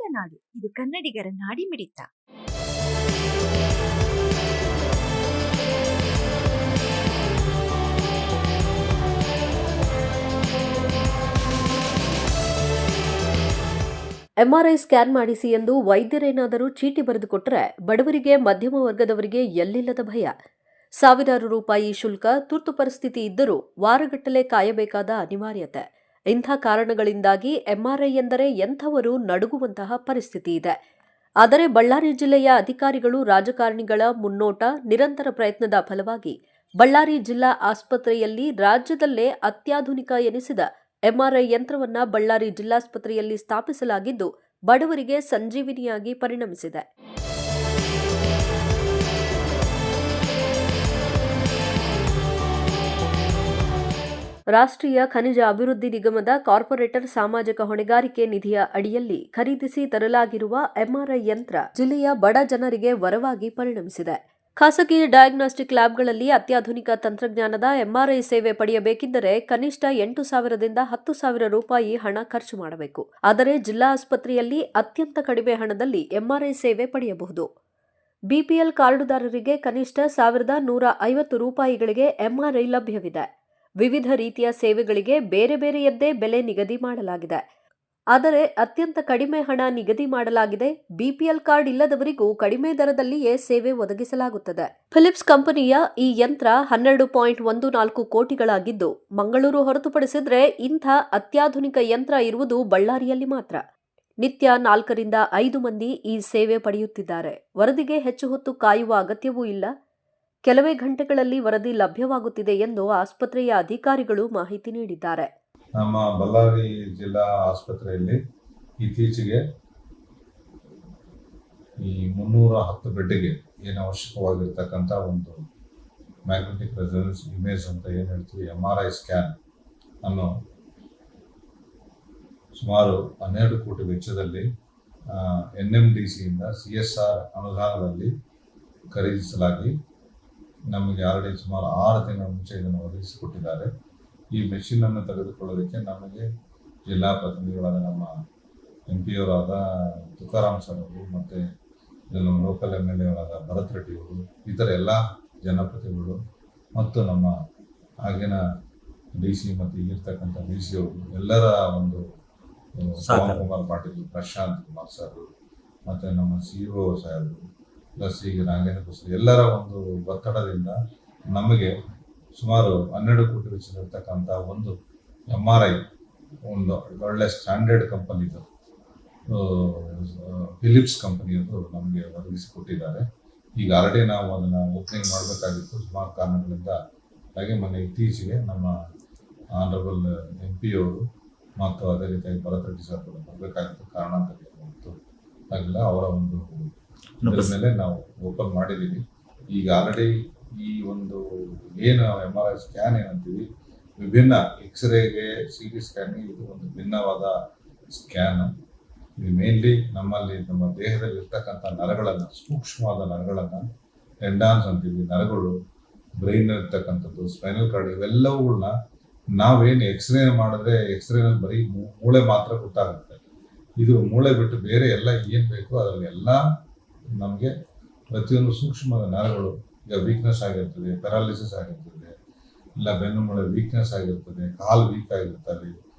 ಮಲೆನಾಡು, ಇದು ಕನ್ನಡಿಗರ ನಾಡಿಮಿಡಿತ. MRI scan ಮಾಡಿಸಿ ಎಂದು ವೈದ್ಯರೇನಾದರೂ ಚೀಟಿ ಬರೆದುಕೊಟ್ಟರೆ ಬಡವರಿಗೆ, ಮಧ್ಯಮ ವರ್ಗದವರಿಗೆ ಎಲ್ಲಿಲ್ಲದ ಭಯ. ಸಾವಿರಾರು ರೂಪಾಯಿ ಶುಲ್ಕ, ತುರ್ತು ಪರಿಸ್ಥಿತಿ ಇದ್ದರೂ ವಾರಗಟ್ಟಲೆ ಕಾಯಬೇಕಾದ ಅನಿವಾರ್ಯತೆ. ಇಂಥ ಕಾರಣಗಳಿಂದಾಗಿ ಎಂಆರ್ಐ ಎಂದರೆ ಎಂಥವರು ನಡುಗುವಂತಹ ಪರಿಸ್ಥಿತಿ ಇದೆ. ಆದರೆ ಬಳ್ಳಾರಿ ಜಿಲ್ಲೆಯ ಅಧಿಕಾರಿಗಳು, ರಾಜಕಾರಣಿಗಳ ಮುನ್ನೋಟ, ನಿರಂತರ ಪ್ರಯತ್ನದ ಫಲವಾಗಿ ಬಳ್ಳಾರಿ ಜಿಲ್ಲಾ ಆಸ್ಪತ್ರೆಯಲ್ಲಿ ರಾಜ್ಯದಲ್ಲೇ ಅತ್ಯಾಧುನಿಕ ಎನಿಸಿದ ಎಂಆರ್ಐ ಯಂತ್ರವನ್ನು ಬಳ್ಳಾರಿ ಜಿಲ್ಲಾಸ್ಪತ್ರೆಯಲ್ಲಿ ಸ್ಥಾಪಿಸಲಾಗಿದ್ದು ಬಡವರಿಗೆ ಸಂಜೀವಿನಿಯಾಗಿ ಪರಿಣಮಿಸಿದೆ. ರಾಷ್ಟ್ರೀಯ ಖನಿಜ ಅಭಿವೃದ್ಧಿ ನಿಗಮದ ಕಾರ್ಪೊರೇಟರ್ ಸಾಮಾಜಿಕ ಹೊಣೆಗಾರಿಕೆ ನಿಧಿಯ ಅಡಿಯಲ್ಲಿ ಖರೀದಿಸಿ ತರಲಾಗಿರುವ ಎಂಆರ್ಐ ಯಂತ್ರ ಜಿಲ್ಲೆಯ ಬಡ ಜನರಿಗೆ ವರವಾಗಿ ಪರಿಣಮಿಸಿದೆ. ಖಾಸಗಿ ಡಯಾಗ್ನಾಸ್ಟಿಕ್ ಲ್ಯಾಬ್ಗಳಲ್ಲಿ ಅತ್ಯಾಧುನಿಕ ತಂತ್ರಜ್ಞಾನದ ಎಂಆರ್ಐ ಸೇವೆ ಪಡೆಯಬೇಕಿದ್ದರೆ ಕನಿಷ್ಠ 8,000ದಿಂದ 10,000 ರೂಪಾಯಿ ಹಣ ಖರ್ಚು ಮಾಡಬೇಕು. ಆದರೆ ಜಿಲ್ಲಾ ಆಸ್ಪತ್ರೆಯಲ್ಲಿ ಅತ್ಯಂತ ಕಡಿಮೆ ಹಣದಲ್ಲಿ ಎಂಆರ್ಐ ಸೇವೆ ಪಡೆಯಬಹುದು. ಬಿಪಿಎಲ್ ಕಾರ್ಡುದಾರರಿಗೆ ಕನಿಷ್ಠ 1,150 ರೂಪಾಯಿಗಳಿಗೆ ಎಂಆರ್ಐ ಲಭ್ಯವಿದೆ. ವಿವಿಧ ರೀತಿಯ ಸೇವೆಗಳಿಗೆ ಬೇರೆ ಬೇರೆಯದ್ದೇ ಬೆಲೆ ನಿಗದಿ ಮಾಡಲಾಗಿದೆ. ಆದರೆ ಅತ್ಯಂತ ಕಡಿಮೆ ಹಣ ನಿಗದಿ ಮಾಡಲಾಗಿದೆ. ಬಿಪಿಎಲ್ ಕಾರ್ಡ್ ಇಲ್ಲದವರಿಗೂ ಕಡಿಮೆ ದರದಲ್ಲಿಯೇ ಸೇವೆ ಒದಗಿಸಲಾಗುತ್ತದೆ. ಫಿಲಿಪ್ಸ್ ಕಂಪನಿಯ ಈ ಯಂತ್ರ 12.14 ಕೋಟಿಗಳಾಗಿದ್ದು, ಮಂಗಳೂರು ಹೊರತುಪಡಿಸಿದರೆ ಇಂಥ ಅತ್ಯಾಧುನಿಕ ಯಂತ್ರ ಇರುವುದು ಬಳ್ಳಾರಿಯಲ್ಲಿ ಮಾತ್ರ. ನಿತ್ಯ 4ರಿಂದ 5 ಮಂದಿ ಈ ಸೇವೆ ಪಡೆಯುತ್ತಿದ್ದಾರೆ. ವರದಿಗೆ ಹೆಚ್ಚು ಹೊತ್ತು ಕಾಯುವ ಅಗತ್ಯವೂ ಇಲ್ಲ. ಕೆಲವೇ ಗಂಟೆಗಳಲ್ಲಿ ವರದಿ ಲಭ್ಯವಾಗುತ್ತಿದೆ ಎಂದು ಆಸ್ಪತ್ರೆಯ ಅಧಿಕಾರಿಗಳು ಮಾಹಿತಿ ನೀಡಿದ್ದಾರೆ. ನಮ್ಮ ಬಳ್ಳಾರಿ ಜಿಲ್ಲಾ ಆಸ್ಪತ್ರೆಯಲ್ಲಿ ಇತ್ತೀಚೆಗೆ ಈ 310 ಬೆಡ್ಗೆ ಏನು ಅವಶ್ಯಕವಾಗಿರ್ತಕ್ಕಂಥ ಒಂದು ಮ್ಯಾಗ್ನೆಟಿಕ್ ರೆಸೊನೆನ್ಸ್ ಇಮೇಜ್ ಅಂತ ಏನು ಹೇಳ್ತೀವಿ, ಎಂಆರ್ಐ ಸ್ಕ್ಯಾನ್ ಅನ್ನು ಸುಮಾರು 12 ಕೋಟಿ ವೆಚ್ಚದಲ್ಲಿ NMDCಯಿಂದ CSR ಅನುದಾನದಲ್ಲಿ ಖರೀದಿಸಲಾಗಿ ನಮಗೆ ಆಲ್ರೆಡಿ ಸುಮಾರು 6 ತಿಂಗಳ ಮುಂಚೆ ಇದನ್ನು ಒದಗಿಸಿಕೊಟ್ಟಿದ್ದಾರೆ. ಈ ಮೆಷಿನನ್ನು ತೆಗೆದುಕೊಳ್ಳೋದಕ್ಕೆ ನಮಗೆ ಜಿಲ್ಲಾ ಪ್ರತಿನಿಧಿಗಳಾದ ನಮ್ಮ MP ಅವರಾದ ತುಕಾರಾಮ್ ಸರ್ ಅವರು ಮತ್ತು ಇದನ್ನು ಲೋಕಲ್ MLA ಅವರಾದ ಭರತ್ ರೆಡ್ಡಿ ಅವರು, ಇತರ ಎಲ್ಲ ಜನಪ್ರತಿನಿಧಿಗಳು ಮತ್ತು ನಮ್ಮ ಆಗಿನ DC ಮತ್ತು ಈಗಿರ್ತಕ್ಕಂಥ DC ಅವರು ಎಲ್ಲರ ಒಂದು ಪವನ್ ಕುಮಾರ್ ಪಾಟೀಲ್, ಪ್ರಶಾಂತ್ ಕುಮಾರ್ ಸರ್ ಮತ್ತು ನಮ್ಮ CEO ಸಾಹೇಬರು ಪ್ಲಸ್ ಈಗ ನಾಗೇಂದ್ರ ಪ್ರಸಾದ್ ಎಲ್ಲರ ಒಂದು ಒತ್ತಡದಿಂದ ನಮಗೆ ಸುಮಾರು 12 ಕೋಟಿ ವೆಚ್ಚದಲ್ಲಿರ್ತಕ್ಕಂಥ ಒಂದು ಎಂಆರ್ಐ ಒಂದು ಒಳ್ಳೆ ಸ್ಟ್ಯಾಂಡರ್ಡ್ ಕಂಪನಿದು ಫಿಲಿಪ್ಸ್ ಕಂಪನಿಯದು ನಮಗೆ ಒದಗಿಸಿಕೊಟ್ಟಿದ್ದಾರೆ. ಈಗ ಆಲ್ರೆಡಿ ನಾವು ಅದನ್ನು ಓಪನಿಂಗ್ ಮಾಡಬೇಕಾಗಿತ್ತು ಸುಮಾರು ಕಾರಣಗಳಿಂದ. ಹಾಗೆ ಮೊನ್ನೆ ಇತ್ತೀಚೆಗೆ ನಮ್ಮ ಆನರಬಲ್ MP ಅವರು ಮತ್ತು ಅದೇ ರೀತಿಯಾಗಿ ಭರತ್ ರೆಡ್ಡಿ ಸರ್ ಬರಬೇಕಾಗಿತ್ತು, ಕಾರಣಾಂತರಗಳಿತ್ತು. ಹಾಗೆಲ್ಲ ಅವರ ಒಂದು ಇದರ ಮೇಲೆ ನಾವು ಓಪನ್ ಮಾಡಿದ್ದೀವಿ. ಈಗ ಆಲ್ರೆಡಿ ಈ ಒಂದು ಏನು ಎಂಆರ್ಐ ಸ್ಕ್ಯಾನ್ ಏನಂತೀವಿ, ವಿಭಿನ್ನ ಎಕ್ಸ್ರೇಗೆ, CT ಸ್ಕ್ಯಾನ್ಗೆ ಇದು ಒಂದು ಭಿನ್ನವಾದ ಸ್ಕ್ಯಾನ್. ಇದು ಮೇನ್ಲಿ ನಮ್ಮಲ್ಲಿ ನಮ್ಮ ದೇಹದಲ್ಲಿ ಇರ್ತಕ್ಕಂಥ ನರಗಳನ್ನು, ಸೂಕ್ಷ್ಮವಾದ ನರಗಳನ್ನು, ಟೆಂಡಾನ್ಸ್ ಅಂತೀವಿ, ನರಗಳು, ಬ್ರೈನ್ ಇರ್ತಕ್ಕಂಥದ್ದು, ಸ್ಪೈನಲ್ ಕಾರ್ಡ್, ಇವೆಲ್ಲವುಗಳನ್ನ ನಾವೇನು ಎಕ್ಸ್ರೇ ಮಾಡಿದ್ರೆ ಎಕ್ಸ್ರೇನಲ್ಲಿ ಬರೀ ಮೂಳೆ ಮಾತ್ರ ಗೊತ್ತಾಗುತ್ತೆ. ಇದು ಮೂಳೆ ಬಿಟ್ಟು ಬೇರೆ ಎಲ್ಲ ಏನು ಬೇಕು ಅದರಲ್ಲಿ ಎಲ್ಲ ನಮಗೆ ಪ್ರತಿಯೊಂದು ಸೂಕ್ಷ್ಮ ನರಗಳು, ಈಗ ವೀಕ್ನೆಸ್ ಆಗಿರ್ತದೆ, ಪ್ಯಾರಾಲಿಸಿಸ್ ಆಗಿರ್ತದೆ, ಇಲ್ಲ ಬೆನ್ನು ಮೂಳೆ ವೀಕ್ನೆಸ್ ಆಗಿರ್ತದೆ, ಕಾಲು ವೀಕ್ ಆಗಿರ್ತದೆ,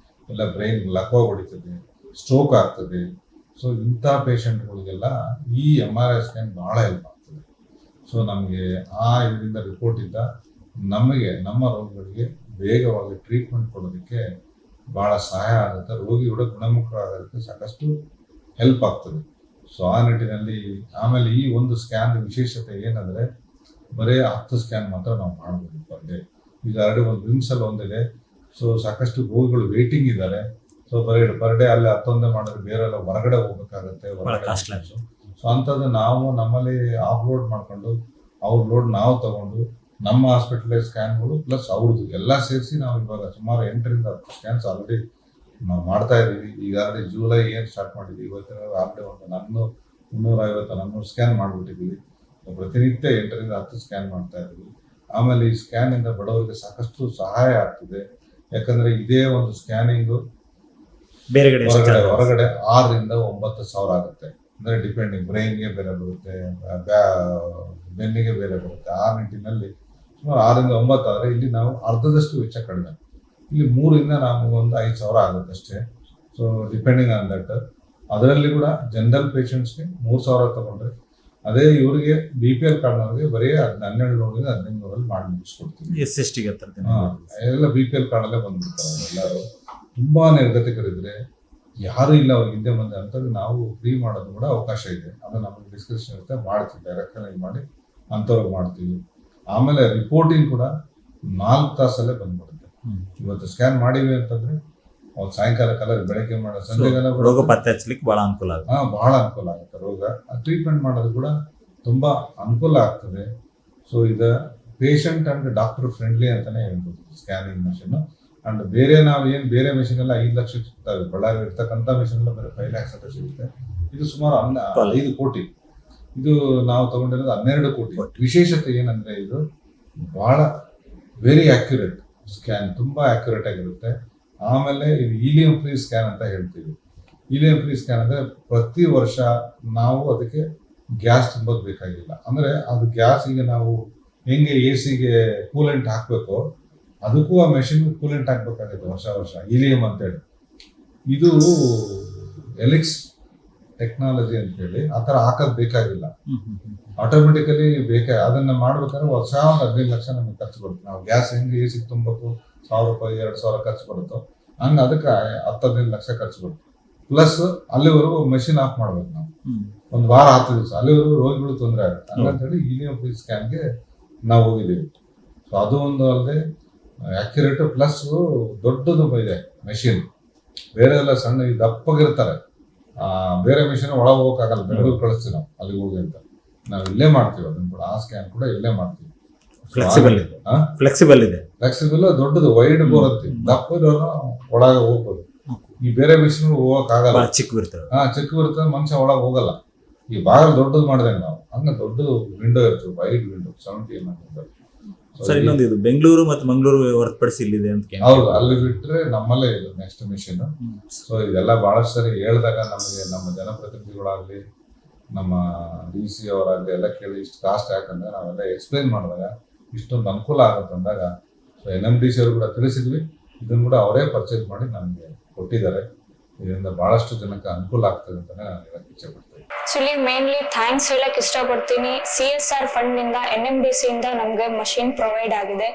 ಇಲ್ಲ ಬ್ರೈನ್ ಲಕ್ವ ಹೊಡಿತದೆ, ಸ್ಟ್ರೋಕ್ ಆಗ್ತದೆ. ಸೊ ಇಂಥ ಪೇಷಂಟ್ಗಳಿಗೆಲ್ಲ ಈ ಎಂಆರ್ಐ ಸ್ಕ್ಯಾನ್ ಭಾಳ ಹೆಲ್ಪ್ ಆಗ್ತದೆ. ಸೊ ನಮಗೆ ಇದರಿಂದ ರಿಪೋರ್ಟಿಂದ ನಮಗೆ ನಮ್ಮ ರೋಗಿಗಳಿಗೆ ಬೇಗವಾಗಿ ಟ್ರೀಟ್ಮೆಂಟ್ ಕೊಡೋದಕ್ಕೆ ಭಾಳ ಸಹಾಯ ಆಗುತ್ತೆ. ರೋಗಿಗಳು ಗುಣಮುಖರಾಗೋದಕ್ಕೆ ಸಾಕಷ್ಟು ಹೆಲ್ಪ್ ಆಗ್ತದೆ. ಸೊ ಆ ನಿಟ್ಟಿನಲ್ಲಿ ಆಮೇಲೆ ಈ ಒಂದು ಸ್ಕ್ಯಾನ್ ವಿಶೇಷತೆ ಏನಂದರೆ ಬರೀ 10 ಸ್ಕ್ಯಾನ್ ಮಾತ್ರ ನಾವು ಮಾಡ್ಬೋದು ಪರ್ ಡೇ. ಈಗ ಆಲ್ರೆಡಿ ಒಂದು ವಿಮ್ಸಲ್ಲಿ ಒಂದಿದೆ. ಸೊ ಸಾಕಷ್ಟು ರೋಗಿಗಳು ವೇಟಿಂಗ್ ಇದ್ದಾರೆ. ಸೊ ಬರೀ ಪರ್ ಡೇ ಅಲ್ಲೇ 10 ಮಾಡಿದ್ರೆ ಬೇರೆಲ್ಲ ಹೊರಗಡೆ ಹೋಗ್ಬೇಕಾಗತ್ತೆ, ಹೊರಗಡೆ. ಸೊ ಅಂಥದ್ದು ನಾವು ನಮ್ಮಲ್ಲಿ ಆಫ್ಲೋಡ್ ಮಾಡ್ಕೊಂಡು ಅವ್ರ ಲೋಡ್ ನಾವು ತಗೊಂಡು ನಮ್ಮ ಹಾಸ್ಪಿಟಲ್ ಸ್ಕ್ಯಾನ್ಗಳು ಪ್ಲಸ್ ಅವ್ರದ್ದು ಎಲ್ಲ ಸೇರಿಸಿ ನಾವು ಇವಾಗ ಸುಮಾರು 8ರಿಂದ 10 ಸ್ಕ್ಯಾನ್ಸ್ ಆಲ್ರೆಡಿ ನಾವು ಮಾಡ್ತಾ ಇದ್ದೀವಿ. ಈಗ ಆಲ್ರೆಡಿ ಜುಲೈ ಏನು ಸ್ಟಾರ್ಟ್ ಮಾಡಿದ್ದೀವಿ, ಇವತ್ತಿನ ಆಲ್ರೆಡಿ ಒಂದು 350-400 ಸ್ಕ್ಯಾನ್ ಮಾಡಿಬಿಟ್ಟಿದ್ದೀವಿ. ಪ್ರತಿನಿತ್ಯ 8ರಿಂದ 10 ಸ್ಕ್ಯಾನ್ ಮಾಡ್ತಾ ಇದ್ದೀವಿ. ಆಮೇಲೆ ಈ ಸ್ಕ್ಯಾನಿಂದ ಬಡವರಿಗೆ ಸಾಕಷ್ಟು ಸಹಾಯ ಆಗ್ತಿದೆ. ಯಾಕಂದರೆ ಇದೇ ಒಂದು ಸ್ಕ್ಯಾನಿಂಗು ಬೇರೆ ಕಡೆ ಎಷ್ಟು charge? ಹೊರಗಡೆ 6,000-9,000 ಆಗುತ್ತೆ. ಅಂದ್ರೆ ಡಿಪೆಂಡಿಂಗ್, ಬ್ರೈನ್ಗೆ ಬೇರೆ ಬರುತ್ತೆ, ಬೆನ್ನಿಗೆ ಬೇರೆ ಬರುತ್ತೆ. ಆ ನಿಟ್ಟಿನಲ್ಲಿ ಸುಮಾರು 6,000-9,000 ಆದರೆ ಇಲ್ಲಿ ನಾವು ಅರ್ಧದಷ್ಟು ವೆಚ್ಚ ಕಡಿಮೆ. ಇಲ್ಲಿ 3,000 ನಮಗೆ ಒಂದು 5,000 ಆಗುತ್ತೆ ಅಷ್ಟೇ. So depending on that. ಅದರಲ್ಲಿ ಕೂಡ ಜನರಲ್ ಪೇಷಂಟ್ಸ್ಗೆ 3,000 ತಗೊಂಡ್ರೆ, ಅದೇ ಇವರಿಗೆ BPL ಕಾರ್ಡ್ನವ್ರಿಗೆ ಬರೀ 1,200-1,500 ಮಾಡಿ ಮುಗಿಸ್ಕೊಡ್ತೀವಿ. SST ಗೆ ಎಲ್ಲ BPL ಕಾರ್ಡಲ್ಲೇ ಬಂದ್ಬಿಡ್ತಾರೆ ಎಲ್ಲರೂ. ತುಂಬಾ ನಿರ್ಗತಿಕರಿದ್ರೆ ಯಾರು ಇಲ್ಲ ಅವ್ರಿಗೆ ಹಿಂದೆ ಮುಂದೆ ಅಂತದ್ದು ನಾವು ಫ್ರೀ ಮಾಡೋದು ಕೂಡ ಅವಕಾಶ ಇದೆ. ಅದು ನಮಗೆ ಡಿಸ್ಕಷನ್ ಇರುತ್ತೆ, ಮಾಡ್ತೀವಿ, ಡೈರೆಕ್ಟ್ ಮಾಡಿ ಅಂಥವ್ರಿಗೆ ಮಾಡ್ತೀವಿ. ಆಮೇಲೆ ರಿಪೋರ್ಟಿಂಗ್ ಕೂಡ 4 ತಾಸಲ್ಲೇ ಬಂದ್ಬಿಡುತ್ತೆ. ಇವತ್ತು ಸ್ಕ್ಯಾನ್ ಮಾಡಿವಿ ಅಂತಂದ್ರೆ ಅವ್ರು ಸಾಯಂಕಾಲ ಕಾಲ ಬೆಳಗ್ಗೆ ಮಾಡೋ ಸಂಜೆಗೆಲ್ಲ ರೋಗ ಪತ್ತೆ ಹಚ್ಚಲಿಕ್ಕೆ ಬಹಳ ಅನುಕೂಲ ಆಗುತ್ತೆ. ಬಹಳ ಅನುಕೂಲ ಆಗುತ್ತೆ. ರೋಗ ಟ್ರೀಟ್ಮೆಂಟ್ ಮಾಡೋದು ಕೂಡ ತುಂಬಾ ಅನುಕೂಲ ಆಗ್ತದೆ. ಸೊ ಇದು ಪೇಷಂಟ್ ಅಂಡ್ ಡಾಕ್ಟರ್ ಫ್ರೆಂಡ್ಲಿ ಅಂತಾನೆ ಹೇಳ್ಬೋದು ಸ್ಕ್ಯಾನಿಂಗ್ ಮೆಷಿನ್. ಅಂಡ್ ಬೇರೆ ನಾವು ಬೇರೆ ಮೆಷಿನ್ ಎಲ್ಲ 5 ಲಕ್ಷ ಸಿಗ್ತವೆ. ಬಳ್ಳಾರಿ ಇರ್ತಕ್ಕಂಥ ಮೆಷಿನ್ ಎಲ್ಲ ಬರೀ 5 lakhs ಅಂತ ಸಿಗುತ್ತೆ. ಇದು ಸುಮಾರು 5 ಕೋಟಿ. ಇದು ನಾವು ತಗೊಂಡಿರೋದು 12 ಕೋಟಿ. ವಿಶೇಷತೆ ಏನಂದ್ರೆ ಇದು ಬಹಳ ವೆರಿ ಅಕ್ಯುರೇಟ್ ಸ್ಕ್ಯಾನ್, ತುಂಬಾ ಅಕ್ಯುರೇಟ್ ಆಗಿರುತ್ತೆ. ಆಮೇಲೆ ಇದು ಈಲಿಯಂ ಫ್ರೀ ಸ್ಕ್ಯಾನ್ ಅಂತ ಹೇಳ್ತೀವಿ. ಈಲಿಯಂ ಫ್ರೀ ಸ್ಕ್ಯಾನ್ ಅಂದ್ರೆ ಪ್ರತಿ ವರ್ಷ ನಾವು ಅದಕ್ಕೆ ಗ್ಯಾಸ್ ತುಂಬೋದು ಬೇಕಾಗಿಲ್ಲ. ಅಂದ್ರೆ ಅದು ಗ್ಯಾಸಿಗೆ ನಾವು ಹೆಂಗೆ AC-ಗೆ ಕೂಲೆಂಟ್ ಹಾಕ್ಬೇಕು, ಅದಕ್ಕೂ ಆ ಮೆಷಿನ್ ಕೂಲೆಂಟ್ ಹಾಕ್ಬೇಕಾಗುತ್ತೆ ವರ್ಷ. ಈಲಿಯಂ ಅಂತೇಳಿ ಇದು ಎಲಿಕ್ಸ್ ಟೆಕ್ನಾಲಜಿ ಅಂತ ಹೇಳಿ ಆ ಥರ ಹಾಕೋದು ಬೇಕಾಗಿಲ್ಲ. ಆಟೋಮೆಟಿಕಲಿ ಅದನ್ನ ಮಾಡ್ಬೇಕಾದ್ರೆ ವರ್ಷ 15 ಲಕ್ಷ ನಮಗೆ ಖರ್ಚು ಬರುತ್ತೆ. ನಾವು ಗ್ಯಾಸ್ ಹೆಂಗೆ AC-ಗೆ ತುಂಬಬೇಕು 1,000 ರೂಪಾಯಿ 2,000 ಖರ್ಚು ಬರುತ್ತೋ ಹಂಗೆ ಅದಕ್ಕೆ 10-15 ಲಕ್ಷ ಖರ್ಚು ಬರುತ್ತೆ. ಪ್ಲಸ್ ಅಲ್ಲಿವರೆಗೂ ಮೆಷಿನ್ ಆಫ್ ಮಾಡ್ಬೇಕು ನಾವು, ಒಂದು ವಾರ 10 ದಿವಸ, ಅಲ್ಲಿವರೆಗೂ ರೋಗಿಗಳು ತೊಂದರೆ ಆಗುತ್ತೆ. ಹಂಗಂತೇಳಿ ಈಲಿಯಂ ಫ್ರೀ ಸ್ಕ್ಯಾನ್ಗೆ ನಾವು ಹೋಗಿದ್ದೀವಿ. ಸೊ ಅದು ಒಂದು ಅಲ್ಲದೆ ಆಕ್ಯುರೇಟ್, ಪ್ಲಸ್ ದೊಡ್ಡದು ಇದೆ ಮೆಷಿನ್. ಬೇರೆ ಎಲ್ಲ ಸಣ್ಣ ದಪ್ಪಗಿರ್ತಾರೆ, ಬೇರೆ ಮೆಷಿನ್ ಒಳಗೆ ಹೋಗೋಕ್ಕಾಗಲ್ಲ, ಬೆಂಗಳೂರು ಕಳಿಸ್ತೀವಿ ನಾವು ಅಲ್ಲಿಗೆ ಹೋಗಿ ಅಂತ. ನಾವು ಇಲ್ಲೇ ಮಾಡ್ತೀವಿ ಅದನ್ನ ಕೂಡ, ಆ ಸ್ಕ್ಯಾನ್ ಕೂಡ ಇಲ್ಲೇ ಮಾಡ್ತೀವಿ. ಫ್ಲೆಕ್ಸಿಬಲ್ ಇದೆ, ದೊಡ್ಡದು ವೈಡ್ ಬರುತ್ತೆ. ದಪ್ಪ ಒಳಗೆ ಹೋಗ್ಬೋದು. ಈ ಬೇರೆ ಮೆಷಿನ್ ಹೋಗಕ್ಕಾಗಲ್ಲ, ಚಿಕ್ಕ ಬರ್ತದೆ. ಚಿಕ್ಕ ಬರ್ತದೆ, ಮನುಷ್ಯ ಒಳಗೆ ಹೋಗಲ್ಲ. ಈ ಬಾಗಿಲು ದೊಡ್ಡದು ಮಾಡಿದಂಗೆ ನಾವು ಹಂಗ ದೊಡ್ಡದು ವಿಂಡೋ ಇರ್ತದೆ, ವೈಡ್ ವಿಂಡೋ 70 mm. ಸರ್ ಇನ್ನೊಂದು ಇದು ಬೆಂಗಳೂರು ಮತ್ತು ಮಂಗಳೂರು ಹೊರತುಪಡಿಸಿ ಇಲ್ಲಿದೆ ಅಂತ. ಹೌದು, ಅಲ್ಲಿ ಬಿಟ್ರೆ ನಮ್ಮಲ್ಲೇ ಇದು ನೆಕ್ಸ್ಟ್ ಮಿಷನ್. ಸೊ ಇದೆಲ್ಲ ಬಹಳಷ್ಟು ಸರಿ ಹೇಳಿದಾಗ ನಮಗೆ ನಮ್ಮ ಜನಪ್ರತಿನಿಧಿಗಳಾಗ್ಲಿ ನಮ್ಮ DC ಅವರಾಗ್ಲಿ ಎಲ್ಲ ಕೇಳಿ ಇಷ್ಟು ಕಾಸ್ಟ್ ಯಾಕಂದ್ರೆ ನಾವೆಲ್ಲ ಎಕ್ಸ್ಪ್ಲೈನ್ ಮಾಡಿದಾಗ ಇಷ್ಟೊಂದು ಅನುಕೂಲ ಆಗುತ್ತೆ ಅಂದಾಗ ಸೊ NMDC ಅವರು ಕೂಡ ತಿಳಿಸಿದ್ವಿ. ಇದನ್ನು ಕೂಡ ಅವರೇ ಪರ್ಚೇಸ್ ಮಾಡಿ ನಮಗೆ ಕೊಟ್ಟಿದ್ದಾರೆ. ಇದರಿಂದ ಬಹಳಷ್ಟು ಜನಕ್ಕೆ ಅನುಕೂಲ ಆಗ್ತದೆ ಅಂತಾನೆ ನಾನು ಹೇಳಕ್ ಇಚ್ಛೆ ಪಡ್ತೀನಿ. ಆಕ್ಚುಲಿ ಮೇನ್ಲಿ ಥ್ಯಾಂಕ್ಸ್ ಹೇಳಕ್ ಇಷ್ಟಪಡ್ತೀನಿ. CSR ಫಂಡ್ ನಿಂದ NMDC ಇಂದ ನಮ್ಗೆ ಮಷಿನ್ ಪ್ರೊವೈಡ್ ಆಗಿದೆ.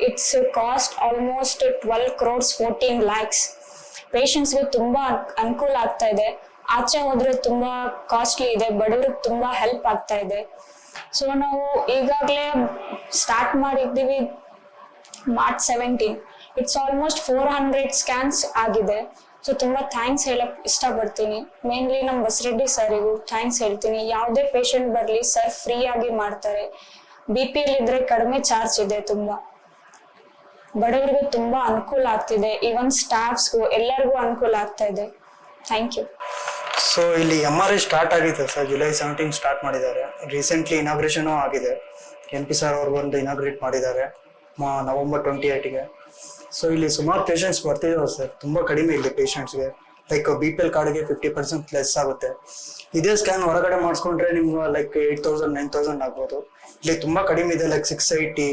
It's cost almost 12 crores 14 lakhs. ಪೇಷಂಟ್ಸ್ಗೆ ತುಂಬಾ ಅನುಕೂಲ ಆಗ್ತಾ ಇದೆ. ಆಚೆ ಹೋದ್ರೆ ತುಂಬಾ ಕಾಸ್ಟ್ಲಿ ಇದೆ, ಬಡವ್ರಿಗೆ ತುಂಬಾ ಹೆಲ್ಪ್ ಆಗ್ತಾ ಇದೆ. ಸೊ ನಾವು ಈಗಾಗಲೇ ಸ್ಟಾರ್ಟ್ ಮಾಡಿದ್ದೀವಿ March 17. ಇಟ್ಸ್ ಆಲ್ಮೋಸ್ಟ್ 400 scans ಆಗಿದೆ. ಸೊ ತುಂಬಾ ಥ್ಯಾಂಕ್ಸ್ ಹೇಳಕ್ ಇಷ್ಟಪಡ್ತೀನಿ. ಮೇನ್ಲಿ ನಮ್ಮ ಬಸರೆಡ್ಡಿ ಸರಿಗೂ ಥ್ಯಾಂಕ್ಸ್ ಹೇಳ್ತೀನಿ. ಯಾವುದೇ ಪೇಷಂಟ್ ಬರಲಿ ಸರ್ ಫ್ರೀ ಆಗಿ ಮಾಡ್ತಾರೆ. BPL ಇದ್ರೆ ಕಡಿಮೆ ಚಾರ್ಜ್ ಇದೆ. ತುಂಬಾ ಬಡವರಿಗೂ ತುಂಬಾ ಅನುಕೂಲ ಆಗ್ತಿದೆ. ಈವನ್ ಸ್ಟಾಫ್ಸ್ಗೂ ಎಲ್ಲರಿಗೂ ಅನುಕೂಲ ಆಗ್ತಾ ಇದೆ. Thank you. ಸೊ ಇಲ್ಲಿ MRI ಸ್ಟಾರ್ಟ್ ಆಗಿದೆ ಸರ್, July 17 ಸ್ಟಾರ್ಟ್ ಮಾಡಿದ್ದಾರೆ. ರೀಸೆಂಟ್ಲಿ ಇನಾಗ್ರೇಷನ್ ಆಗಿದೆ. MP ಸರ್ ಅವ್ರು ಬಂದು ಇನಾಗ್ರೇಟ್ ಮಾಡಿದ್ದಾರೆ November 28ಗೆ. ಸೊ ಇಲ್ಲಿ ಸುಮಾರು ಪೇಷಂಟ್ಸ್ ಬರ್ತಿದ್ದಾರೆ ಸರ್, ತುಂಬಾ ಕಡಿಮೆ ಇಲ್ಲಿ ಪೇಷಂಟ್ಸ್ಗೆ. ಲೈಕ್ BPL ಕಾರ್ಡ್ಗೆ 50% ಲೆಸ್ ಆಗುತ್ತೆ. ಇದೇ ಸ್ಕ್ಯಾನ್ ಹೊರಗಡೆ ಮಾಡಿಸ್ಕೊಂಡ್ರೆ ನಿಮ್ಗೆ ಲೈಕ್ 8,000 9,000 ಆಗ್ಬೋದು. ಇಲ್ಲಿ ತುಂಬಾ ಕಡಿಮೆ ಇದೆ, ಲೈಕ್ 680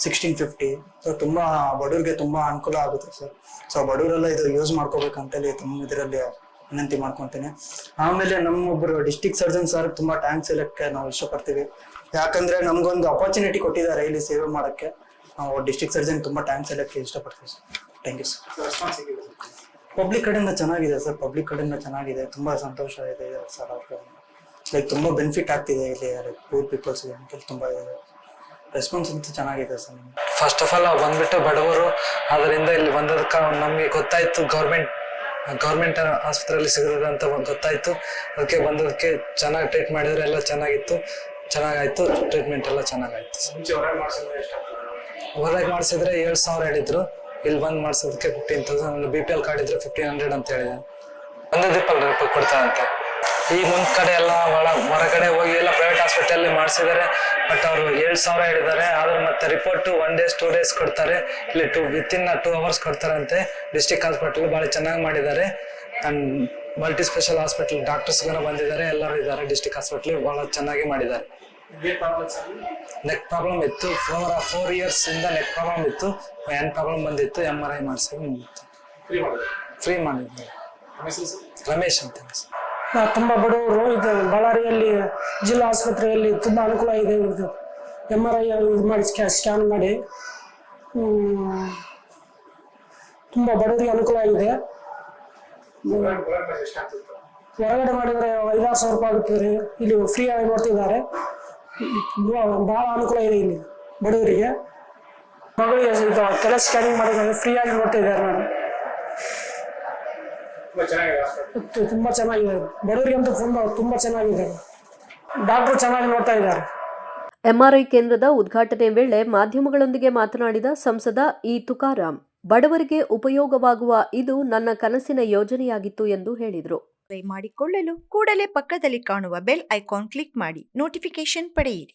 1650. ಸೊ ತುಂಬಾ ಬಡವ್ರಿಗೆ ತುಂಬಾ ಅನುಕೂಲ ಆಗುತ್ತೆ ಸರ್. ಸೊ ಬಡವರೆಲ್ಲ ಇದು ಯೂಸ್ ಮಾಡ್ಕೋಬೇಕಂತೇಳಿ ತುಂಬ ಇದರಲ್ಲಿ ವಿನಂತಿ ಮಾಡ್ಕೊತೀನಿ. ಆಮೇಲೆ ನಮ್ಮೊಬ್ರು ಡಿಸ್ಟ್ರಿಕ್ಟ್ ಸರ್ಜನ್ ಸರ್ ತುಂಬಾ ಥ್ಯಾಂಕ್ಸ್ ಹೇಳಕ್ಕೆ ನಾವು ಇಷ್ಟಪಡ್ತೀವಿ. ಯಾಕಂದ್ರೆ ನಮ್ಗೊಂದು ಅಪರ್ಚುನಿಟಿ ಕೊಟ್ಟಿದ್ದಾರೆ ಇಲ್ಲಿ ಸೇವೆ ಮಾಡಕ್ಕೆ. ನಾವು ಡಿಸ್ಟ್ರಿಕ್ಟ್ ಸರ್ಜನ್ ತುಂಬಾ ಥ್ಯಾಂಕ್ಸ್ ಹೇಳಕ್ಕೆ ಇಷ್ಟಪಡ್ತೀವಿ sir. Thank you sir. Public ಕಡೆಯಿಂದ ಚೆನ್ನಾಗಿದೆ ಸರ್, ಪಬ್ಲಿಕ್ ಕಡೆಯಿಂದ ಚೆನ್ನಾಗಿದೆ. ತುಂಬಾ ಸಂತೋಷ ಇದೆ ಸರ್. ಅವ್ರಿಗೆ ಲೈಕ್ ತುಂಬಾ ಬೆನಿಫಿಟ್ ಆಗ್ತಿದೆ ಇಲ್ಲಿ ಪೂರ್ ಪೀಪಲ್ಸ್ಗೆ ಅಂತ. ತುಂಬಾ ರೆಸ್ಪಾನ್ಸ್ ಅಂತ ಚೆನ್ನಾಗಿದೆ ಸರ್. ಫಸ್ಟ್ ಆಫ್ ಆಲ್ ನಾವು ಬಂದ್ಬಿಟ್ಟು ಬಡವರು, ಅದರಿಂದ ಇಲ್ಲಿ ಬಂದದಕ್ಕೆ ನಮಗೆ ಗೊತ್ತಾಯ್ತು ಗೌರ್ಮೆಂಟ್ ಆಸ್ಪತ್ರೆಯಲ್ಲಿ ಸಿಗೋದು ಅಂತ ಗೊತ್ತಾಯ್ತು. ಅದಕ್ಕೆ ಬಂದದಕ್ಕೆ ಚೆನ್ನಾಗಿ ಟ್ರೀಟ್ ಮಾಡಿದ್ರೆ ಎಲ್ಲ ಚೆನ್ನಾಗಾಯ್ತು. ಟ್ರೀಟ್ಮೆಂಟ್ ಎಲ್ಲ ಚೆನ್ನಾಗಾಯ್ತು. ಹೊರಗೆ ಮಾಡಿಸಿದ್ರೆ 7,000 ಹೇಳಿದ್ರು. ಇಲ್ಲಿ ಬಂದು ಮಾಡಿಸೋದಕ್ಕೆ 15,000. BPL ಕಾರ್ಡ್ ಇದ್ರೆ 1,500 ಅಂತ ಹೇಳಿದೆ. ₹1,000 ಕೊಡ್ತಾರಂತೆ. ಈ ಮುಂದ್ ಕಡೆ ಎಲ್ಲ ಹೊರಗಡೆ ಹೋಗಿ ಎಲ್ಲ ಪ್ರೈವೇಟ್ ಹಾಸ್ಪಿಟಲ್ ಮಾಡಿಸಿದ್ದಾರೆ. ಬಟ್ ಅವರು 7,000 ಹೇಳಿದ್ದಾರೆ. ಆದ್ರೆ ಮತ್ತೆ ರಿಪೋರ್ಟ್ 1 day 2 days ಕೊಡ್ತಾರೆ. ಇಲ್ಲಿ ವಿತಿನ್ 2 hours ಕೊಡ್ತಾರಂತೆ. ಡಿಸ್ಟ್ರಿಕ್ಟ್ ಹಾಸ್ಪಿಟಲ್ ಭಾಳ ಚೆನ್ನಾಗಿ ಮಾಡಿದ್ದಾರೆ. ಆ್ಯಂಡ್ ಮಲ್ಟಿ ಸ್ಪೆಷಲ್ ಹಾಸ್ಪಿಟಲ್ ಡಾಕ್ಟರ್ಸ್ಗಳು ಬಂದಿದ್ದಾರೆ, ಎಲ್ಲರೂ ಇದ್ದಾರೆ. ಡಿಸ್ಟ್ರಿಕ್ಟ್ ಹಾಸ್ಪಿಟ್ಲ್ ಭಾಳ ಚೆನ್ನಾಗಿ ಮಾಡಿದ್ದಾರೆ. ನೆಕ್ ಪ್ರಾಬ್ಲಮ್ ಇತ್ತು, 4 years ಇಂದ ನೆಕ್ ಪ್ರಾಬ್ಲಮ್ ಇತ್ತು, ಹ್ಯಾಂಡ್ ಪ್ರಾಬ್ಲಮ್ ಬಂದಿತ್ತು. MRI ಮಾಡಿಸಿ ಮುಗಿತ್ತು, ಫ್ರೀ ಮಾಡಿದ್ದಾರೆ. ರಮೇಶ್ ಅಂತ. ತುಂಬ ಬಡವರು ಇದು ಬಳ್ಳಾರಿಯಲ್ಲಿ ಜಿಲ್ಲಾ ಆಸ್ಪತ್ರೆಯಲ್ಲಿ ತುಂಬ ಅನುಕೂಲ ಇದೆ. ಇದು MRI ಇದು ಮಾಡಿ ಸ್ಕ್ಯಾನ್ ಮಾಡಿ ತುಂಬ ಬಡವರಿಗೆ ಅನುಕೂಲ ಆಗಿದೆ. ಹೊರಗಡೆ ಮಾಡಿದರೆ 5,000 ರೂಪಾಯಿ ಆಗುತ್ತದೆ. ಇಲ್ಲಿ ಫ್ರೀ ಆಗಿ ನೋಡ್ತಿದ್ದಾರೆ. ಭಾಳ ಅನುಕೂಲ ಇದೆ ಇಲ್ಲಿ ಬಡವರಿಗೆ. ಮಗಳಿಗೆ ಇದು ತಲೆ ಸ್ಕ್ಯಾನಿಂಗ್ ಮಾಡಿದ್ದಾರೆ, ಫ್ರೀ ಆಗಿ ನೋಡ್ತಿದ್ದಾರೆ ನಾನು. ತುಂಬ ಚೆನ್ನಾಗಿದೆ, ಬಡವರಿಗಂತೂ ತುಂಬ ಚೆನ್ನಾಗಿದೆ. ಡಾಕ್ಟರ್ ಚೆನ್ನಾಗಿ ನೋಡ್ತಾ ಇದ್ದಾರೆ. ಎಂಆರ್ಐ ಕೇಂದ್ರದ ಉದ್ಘಾಟನೆ ವೇಳೆ ಮಾಧ್ಯಮಗಳೊಂದಿಗೆ ಮಾತನಾಡಿದ ಸಂಸದ ಇ ತುಕಾರಾಂ, ಬಡವರಿಗೆ ಉಪಯೋಗವಾಗುವ ಇದು ನನ್ನ ಕನಸಿನ ಯೋಜನೆಯಾಗಿತ್ತು ಎಂದು ಹೇಳಿದರು. ಮಾಡಿಕೊಳ್ಳಲು ಕೂಡಲೇ ಪಕ್ಕದಲ್ಲಿ ಕಾಣುವ ಬೆಲ್ ಐಕಾನ್ ಕ್ಲಿಕ್ ಮಾಡಿ ನೋಟಿಫಿಕೇಶನ್ ಪಡೆಯಿರಿ.